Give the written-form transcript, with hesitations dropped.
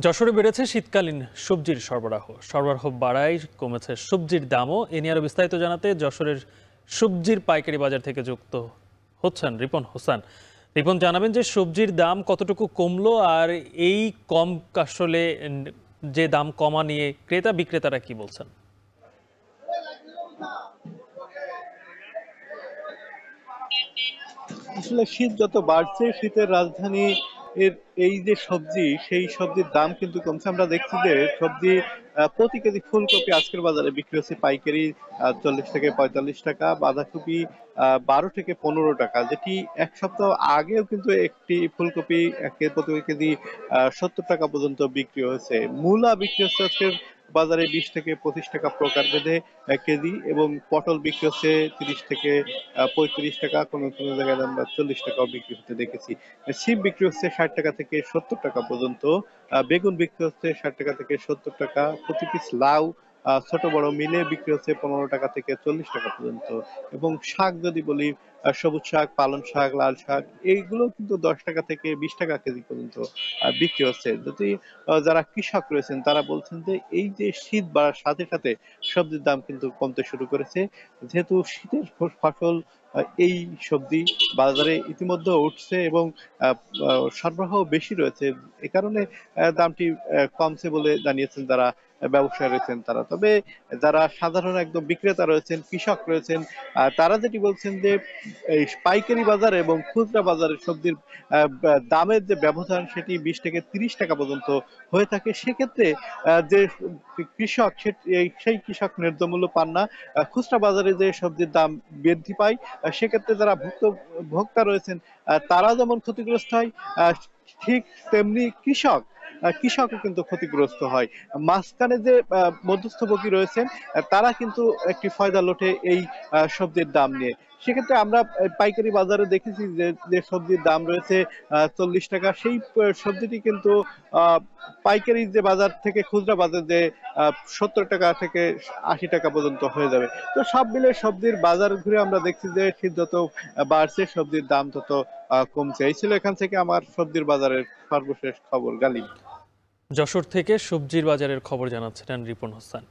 যশোরে বেড়েছে শীতকালীন সবজির সরবরাহ বাড়ায় কমেছে সবজির দামও। এ নিয়ে আরো বিস্তারিত জানাতে যশোরের সবজির পাইকারি বাজার থেকে যুক্ত হচ্ছেন রিপন হোসেন। রিপন, জানাবেন যে সবজির দাম কতটুকু কমলো আর এই কম আসলে যে দাম কমা নিয়ে ক্রেতা বিক্রেতারা কি বলছেন? আসলে শীত যত বাড়ছে, শীতের রাজধানী এর এই যে সবজি, সেই সবজির দাম কিন্তু কমছে। আমরা দেখছি যে সবজি প্রতি কেজি ফুলকপি আজকের বাজারে বিক্রি হচ্ছে পাইকারি ৪০ থেকে ৪৫ টাকা, বাঁধাকপি ১২ থেকে ১৫ টাকা, যেটি এক সপ্তাহ আগেও কিন্তু একটি ফুলকপি প্রতি কেজি ৭০ টাকা পর্যন্ত বিক্রি হয়েছে। মূলা বিক্রি হচ্ছে আজকের বাজারে ২০ থেকে ২৫ টাকা প্রকারভেদে কেজি, এবং পটল বিক্রি হচ্ছে ৩০ থেকে ৩৫ টাকা, কোনো কোনো জায়গায় আমরা ৪০ টাকাও বিক্রি হতে দেখেছি। সিম বিক্রি হচ্ছে ৬০ টাকা থেকে ৭০ টাকা পর্যন্ত। বেগুন বিক্রি হচ্ছে ৬০ টাকা থেকে ৭০ টাকা। প্রতি পিস লাউ ছোট বড় মিলে বিক্রি হচ্ছে ১৫ টাকা থেকে ৪০ টাকা পর্যন্ত। এবং শাক যদি বলি, সবুজ শাক, পালং শাক, লাল শাক, এইগুলো কিন্তু ১০ টাকা থেকে ২০ টাকা কেজি পর্যন্ত বিক্রি হচ্ছে। যদি যারা কৃষক রয়েছেন তারা বলছেন যে এই যে শীত বাড়ার সাথে সাথে সবজির দাম কিন্তু কমতে শুরু করেছে। যেহেতু শীতের ফসল, এই সবজি বাজারে ইতিমধ্যে উঠছে এবং আহ, সরবরাহ বেশি রয়েছে। এ কারণে দামটি কমছে বলে জানিয়েছেন যারা ব্যবসায়ী রয়েছেন তারা। তবে যারা সাধারণ একদম বিক্রেতা রয়েছেন, কৃষক রয়েছেন, তারা যেটি বলছেন যে এই পাইকারি বাজার এবং খুচরা বাজারে সবজির দামের যে ব্যবধান, সেটি ২০ থেকে ৩০ টাকা পর্যন্ত হয়ে থাকে। সেক্ষেত্রে যে কৃষক, সেই কৃষক ন্যায্য মূল্য পান না। খুচরা বাজারে যে সবজির দাম বৃদ্ধি পায়, সেক্ষেত্রে যারা ভোক্তা রয়েছেন তারা যেমন ক্ষতিগ্রস্ত হয়, আহ, ঠিক তেমনি কৃষকও কিন্তু ক্ষতিগ্রস্ত হয়। মাঝখানে যে মধ্যস্থভোগী রয়েছেন, তারা কিন্তু একটি ফয়দা লোটে এই সবজির দাম নিয়ে। সেক্ষেত্রে আমরা পাইকারি বাজারে দেখেছি যে যে সবজির দাম রয়েছে ৪০ টাকা, সেই সবজিটি কিন্তু আহ, পাইকারি যে বাজার থেকে খুচরা বাজার যে ৭০ টাকা থেকে ৮০ টাকা পর্যন্ত হয়ে যাবে। তো সব মিলে সবজির বাজার ঘুরে আমরা দেখছি যে শীত যত বাড়ছে, সবজির দাম তত কমছে। এই ছিল এখান থেকে আমার সবজির বাজারের সর্বশেষ খবর। গালিব। যশোর থেকে সবজির বাজারের খবর জানাচ্ছিলেন রিপন হোসেন।